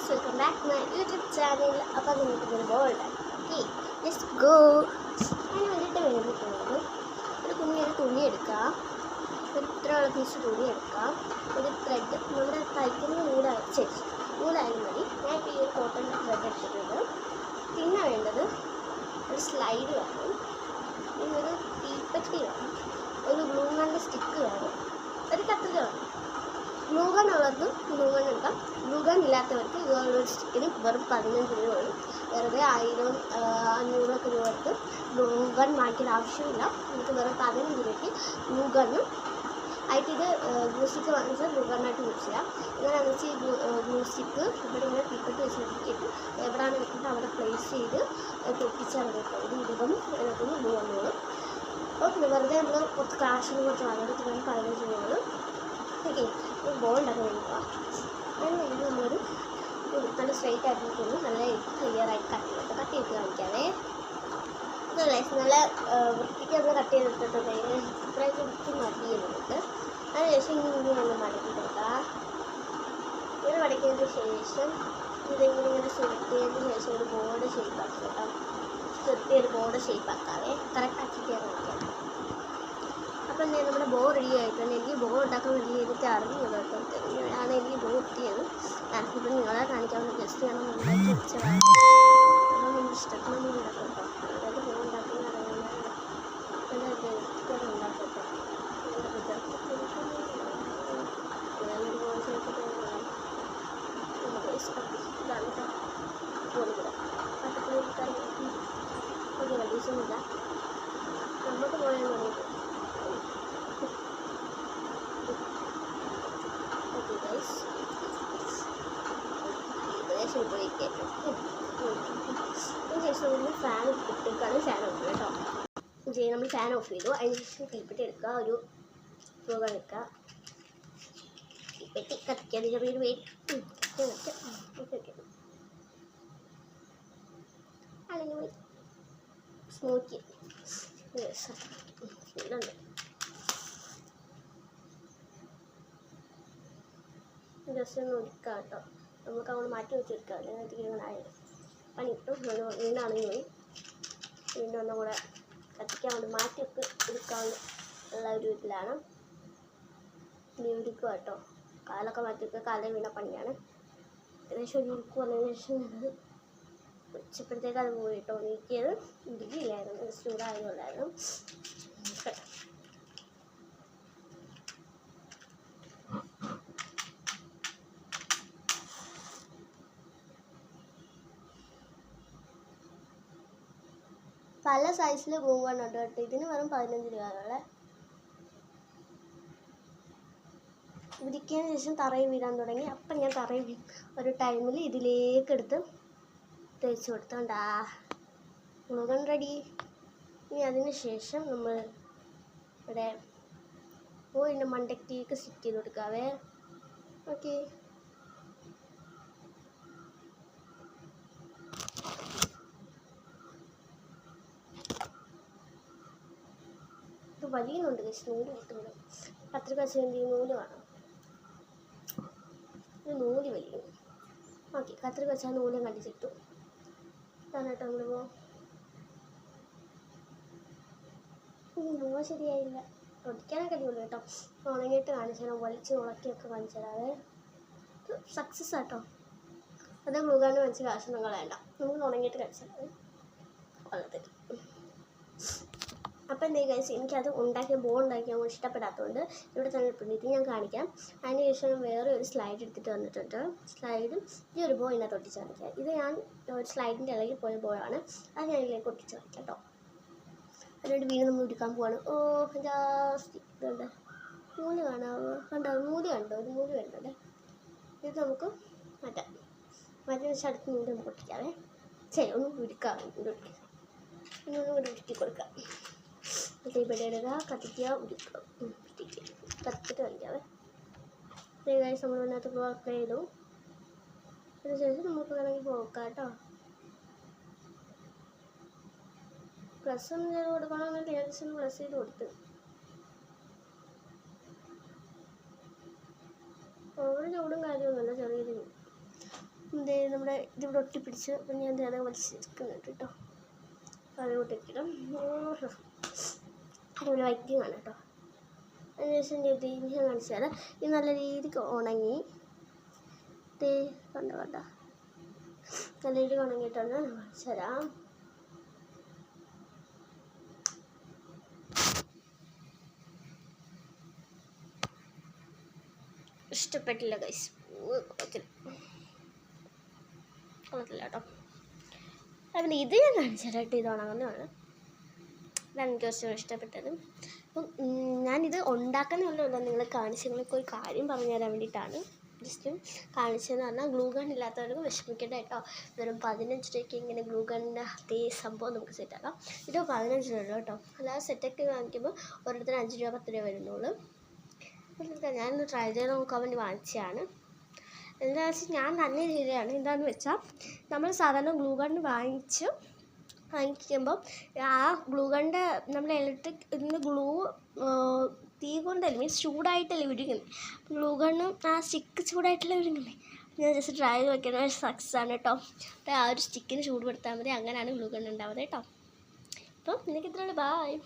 welcome back to my YouTube channel. അപ്പോൾ നിങ്ങൾക്ക് ഒരു ബോൾ ഓക്കെ ലെറ്റ്സ് ഗോ. അതിന് വേണ്ടിയിട്ട് വേണ്ടിയിട്ടുള്ളത് ഒരു കുഞ്ഞൊരു തുണി എടുക്കാം, ഒരു ഇത്രയുള്ള പീസ് തുണി എടുക്കാം, ഒരു ത്രെഡ് നമ്മുടെ തയ്ക്കുന്ന നൂലായാലും മതി. ഞാൻ ഇപ്പോൾ ഈ ഒരു കോട്ടൺ ത്രെഡ് എടുത്തിട്ടുണ്ട്. പിന്നെ വേണ്ടത് ഒരു സ്ലൈഡ് വേണം, പിന്നെ ഒരു തീപ്പെട്ടി വേണം, ഒരു ഗ്ലൂ ഗണ്ണിൻ്റെ സ്റ്റിക്ക് വേണം, ഒരു കത്രിക വേണം. ഗ്ലൂ ഗൺ ഉള്ളവർക്ക് ഗ്ലൂ ഗൺ എടുക്കാം, ഗ്ലൂ ഗൺ ഇല്ലാത്തവർക്ക് ഇതുപോലൊരു സ്റ്റിക്കിന് വെറും 15 രൂപ വരും. വെറുതെ 1000-500 രൂപയ്ക്ക് ഗ്ലൂ ഗൺ വാങ്ങിക്കേണ്ട ആവശ്യമില്ല. നമുക്ക് വെറും 15 രൂപയ്ക്ക് ഗ്ലൂ ഗണ്ണും ആയിട്ട് ഇത് ഗ്ലൂ സ്റ്റിക്ക് വാങ്ങിച്ചാൽ ഗ്ലൂ ഗണ്ണായിട്ട് യൂസ് ചെയ്യാം. എങ്ങനെയാണെന്ന് വെച്ചാൽ ഈ ഗ്ലൂ സ്റ്റിക്ക് ഇവിടെ ഇങ്ങനെ തീപ്പെട്ടി വെച്ച് നോക്കിയിട്ട് എവിടെയാണ് വെച്ചിട്ട് അവിടെ പ്ലേസ് ചെയ്ത് പൊട്ടിച്ചാൽ കേട്ടോ ഇത് ഇടും ഇതിനകത്തുനിന്ന് ഗ്ലൂ വന്നോളും. അപ്പോൾ വെറുതെ നമ്മൾ കുറച്ച് കാശിന് കുറച്ച് വാങ്ങിയിട്ട് 15 രൂപ. ഓക്കെ, ബോൾ ഉണ്ടാക്കാൻ വേണ്ടിയിട്ട് അതിന് വേണ്ടി നമ്മളൊരു നല്ല സ്ട്രെയിറ്റ് ആയിട്ട് നല്ല ക്ലിയറായിട്ട് കട്ട് ചെയ്ത് കാണിക്കാവേ. നല്ല വൃത്തിക്ക് നമ്മൾ കട്ട് ചെയ്തെടുത്തിട്ടുണ്ട്. ഇത്രയൊക്കെ വൃത്തി മതിയുന്നുണ്ട്. അതിനുശേഷം ഇങ്ങനെ നമ്മൾ മടക്കിയെടുക്കാം. ഇങ്ങനെ മടക്കിയതിന് ശേഷം ഇങ്ങനെ സുരുട്ടിയതിന് ശേഷം ഒരു ബോർഡ് ഷേപ്പാക്കാം കേട്ടോ. സുരുട്ടിയൊരു ബോർഡ് ഷേപ്പാക്കാവേ, കറക്റ്റ് ആക്കിയിട്ട് കാണിക്കാം. അപ്പം എന്തായാലും നമ്മുടെ ബോ റെഡി ആയിട്ടുണ്ട്. എനിക്ക് ബോ ഉണ്ടാക്കാൻ വേണ്ടി എനിക്ക് അറിഞ്ഞത് കേട്ടോ, ആണ് എനിക്ക് ബോ കിട്ടിയത്. ഞാനിപ്പോൾ നിങ്ങളെ കാണിക്കാൻ വേണ്ടി ജസ്റ്റ് ഞാൻ ഉണ്ടാക്കി വെച്ചതാണ്. അപ്പോൾ നമുക്ക് ഇഷ്ടത്തിന് നമ്മൾ ഉണ്ടാക്കും കേട്ടോ. അതായത് ബോ ഉണ്ടാക്കുന്ന അറിയാൻ ഉണ്ടാക്കും കേട്ടോ. ഞാനൊരു ബോ ചേർത്തിട്ട് ഇതാണ് കേട്ടോ ബോളിവിടെ പട്ടപ്പുള്ളിക്കാർ ഒരു വലീസൊന്നുമില്ല. നമുക്ക് പോയാൽ പറഞ്ഞിട്ട് ശേഷം നമ്മൾ ഫാൻ ഇട്ടിട്ടാണ് ഫാൻ ഓഫ് കേട്ടോ. നമ്മൾ ഫാൻ ഓഫ് ചെയ്തു. അതിനുശേഷം തീപ്പെട്ടി എടുക്കുക, ഒരു പുക എടുക്കുക, തീപ്പെട്ടി കത്തിക്കാൻ ചെറിയൊരു വെയിറ്റ് അല്ലെങ്കിൽ സ്മോക്കി ഇതുണ്ട്. ജസ്റ്റ് ഒന്ന് ഒതുക്കാം കേട്ടോ. നമുക്ക് അങ്ങോട്ട് മാറ്റി വെച്ചെടുക്കാം. അതിനകത്ത് ഇങ്ങനെ ആയത് പണി കിട്ടും. വീണ്ടും അണങ്ങി പോയി. വീണ്ടും ഒന്നും കൂടെ കത്തിക്കാൻ വേണ്ടി മാറ്റിയൊക്കെ എടുക്കാനുള്ള ഒരു ഇതിലാണ് ഉരുക്കുക കേട്ടോ. കാലൊക്കെ മാറ്റിയൊക്കെ കാലം വീണ പണിയാണ്. ഏകദേശം ഒരു ഉരുക്ക് വന്നതിന് ശേഷം ഞാനത് വെച്ചപ്പോഴത്തേക്ക് അത് പോയി കേട്ടോ. എനിക്കത് ഉരുകിയില്ലായിരുന്നു, ചൂടായതുകൊണ്ടായിരുന്നു. പല സൈസിൽ ഗ്ലൂ ഗൺ ഉണ്ട് കേട്ടോ. ഇതിന് വെറും 15 രൂപയുള്ള. ഉരുക്കിയതിന് ശേഷം തറയിൽ വീഴാൻ തുടങ്ങി. അപ്പം ഞാൻ തറയിൽ ഒരു ടൈമിൽ ഇതിലേക്കെടുത്ത് തേച്ച് കൊടുത്തോണ്ടാ ഗ്ലൂ ഗൺ റെഡി. ഇനി അതിന് ശേഷം നമ്മൾ ഇവിടെ ഇതിൻ്റെ മണ്ടയ്ക്കേക്ക് സ്റ്റിക്ക് ചെയ്ത് കൊടുക്കാവേ. ഓക്കെ, ഇത് വലിയുന്നുണ്ട്. നൂല് കിട്ടുന്നത് കത്രിക വെച്ചതിൻ്റെ നൂല് വേണം. ഇത് നൂല് വലിയും. ഓക്കെ, കത്രിക വെച്ചാൽ നൂലും കണ്ടിച്ചിട്ടു. ഇതാണ് കേട്ടോ നമ്മൾ നൂല് ശരിയായില്ല. ഒടിക്കാനൊക്കെ അടിപൊളി കേട്ടോ. ഉണങ്ങിയിട്ട് കാണിച്ചാൽ വലിച്ച് ഉണക്കിയൊക്കെ കാണിച്ചു തരാതെ. ഇത് സക്സസ് ആട്ടോ. അത് ഗ്ലൂ ഗൺ വെച്ച് കാശൊന്നും കളയണ്ട, നമുക്ക് ഉണങ്ങിയിട്ട് കാണിച്ചാൽ കൊള്ളത്തിൽ. അപ്പം എന്താ ഗൈസ്, എനിക്കത് ഉണ്ടാക്കിയ ബോ ഉണ്ടാക്കിയാൽ ഇഷ്ടപ്പെടാത്തതുകൊണ്ട് ഇവിടെ തന്നെ പിന്നിട്ട് ഞാൻ കാണിക്കാം. അതിന് ശേഷം വേറെ ഒരു സ്ലൈഡ് എടുത്തിട്ട് വന്നിട്ടുണ്ട്. സ്ലൈഡും ഈ ഒരു ബോ ഇതിനകത്ത് ഒട്ടിച്ച് കാണിക്കാം. ഇത് ഞാൻ ഒരു സ്ലൈഡിൻ്റെ ഇളകിൽ പോയ ബോയാണ്. അത് ഞാൻ ഇതിലേക്ക് ഒട്ടിച്ച് കാണിക്കാം കേട്ടോ. അതിനോട് വീണ്ടും നമ്മൾ ഉരുക്കാൻ പോവാണ്. ഓ ജാസ്തി ഇതുണ്ട്, നൂല് കാണാമോ? കണ്ടോ നൂല് കണ്ടോ? ഒരു നൂല് വേണ്ടേ. ഇത് നമുക്ക് മാറ്റി വെച്ച് അടുത്ത നൂല് നമുക്ക് ഒട്ടിക്കാവേ. ഒന്ന് ഉരുക്കാം, ഇന്നൊന്നും കൂടി ഉരുക്കി കൊടുക്കാം. ഇവിടെ ഇടുക, കത്തിക്കുക, ഉരുക്കുക, കത്തിട്ട് കളിക്കാവേ. ഗൈസ് നമ്മൾ ഇതിനകത്ത് വർക്ക് ചെയ്തു. അതിനുശേഷം നമുക്ക് വേണമെങ്കിൽ പോക്കാം കേട്ടോ. പ്ലസ് ഒന്ന് ചെയ്ത് കൊടുക്കണമെങ്കിൽ ഏകദേശം പ്ലസ് ചെയ്ത് കൊടുത്ത് ഓവർ ചൂടും കാര്യമൊന്നുമില്ല, ചെറിയ നമ്മുടെ ഇതിവിടെ ഒട്ടിപ്പിടിച്ച് പിന്നെ ഞാൻ അതേ വലിച്ചെടുക്കുന്നുണ്ട് കേട്ടോ. അതിലോട്ടിരിക്കണം. അതുപോലെ വൈറ്റിംഗ് ആണ് കേട്ടോ. അതിനുശേഷം ഞാൻ കാണിച്ചു തരാം. ഇത് നല്ല രീതിക്ക് ഉണങ്ങി കണ്ട നല്ല രീതിക്ക് ഉണങ്ങിയിട്ടാണ് ഞാൻ കാണിച്ചു തരാം. ഇഷ്ടപ്പെട്ടില്ല ഗൈസ്, കൊള്ളത്തില്ല കേട്ടോ. പിന്നെ ഇത് ഞാൻ കാണിച്ചു തരാം കേട്ടോ. ഇത് ഉണങ്ങുന്നതാണ്. ഇതാണ് എനിക്ക് കുറച്ചും ഇഷ്ടപ്പെട്ടത്. അപ്പം ഞാനിത് ഉണ്ടാക്കുന്നതല്ല, നിങ്ങളെ നിങ്ങൾക്ക് ഒരു കാര്യം പറഞ്ഞു തരാൻ വേണ്ടിയിട്ടാണ് ജസ്റ്റ് കാണിച്ചതെന്ന് പറഞ്ഞാൽ ഗ്ലൂ ഗൺ ഇല്ലാത്തവർക്ക് വിഷമിക്കേണ്ട കേട്ടോ. വെറും 15 രൂപയ്ക്ക് ഇങ്ങനെ ഗ്ലൂ ഗണ്ണിൻ്റെ അതേ സംഭവം നമുക്ക് സെറ്റാക്കാം. ഇത് 15 രൂപ കേട്ടോ. അല്ലാതെ സെറ്റൊക്കെ വാങ്ങിക്കുമ്പോൾ ഓരോരുത്തർ 5 രൂപ 10 രൂപ വരുന്നുള്ളൂ. ഞാനൊന്ന് ട്രൈ ചെയ്ത് നോക്കാൻ വേണ്ടി വാങ്ങിച്ചതാണ്. എന്താണെന്ന് വെച്ചാൽ ഞാൻ നല്ല രീതിയാണ്. എന്താണെന്ന് വെച്ചാൽ നമ്മൾ സാധാരണ ഗ്ലൂ ഗൺ വാങ്ങിക്കുമ്പോൾ ആ ഗ്ലൂ ഗണ്ണിൻ്റെ നമ്മൾ ഇലക്ട്രിക് ഇതിന് ഗ്ലൂ തീ കൊണ്ടല്ലേ, മീൻസ് ചൂടായിട്ടല്ലേ ഉരുകുന്നത്. ഗ്ലൂ ഗണ്ണും ആ സ്റ്റിക്ക് ചൂടായിട്ടല്ലേ ഉരുകുന്നത്. ഞാൻ ജസ്റ്റ് ട്രൈ ചെയ്ത് നോക്കിയത് സക്സസ് ആണ് കേട്ടോ. ആ ഒരു സ്റ്റിക്കിന് ചൂട് കൊടുത്താൽ മതി. അങ്ങനെയാണ് ഗ്ലൂ ഗൺ ഉണ്ടാവുന്നത് കേട്ടോ. അപ്പം എനിക്ക് ഇത്രയുള്ളൂ. ബായ്.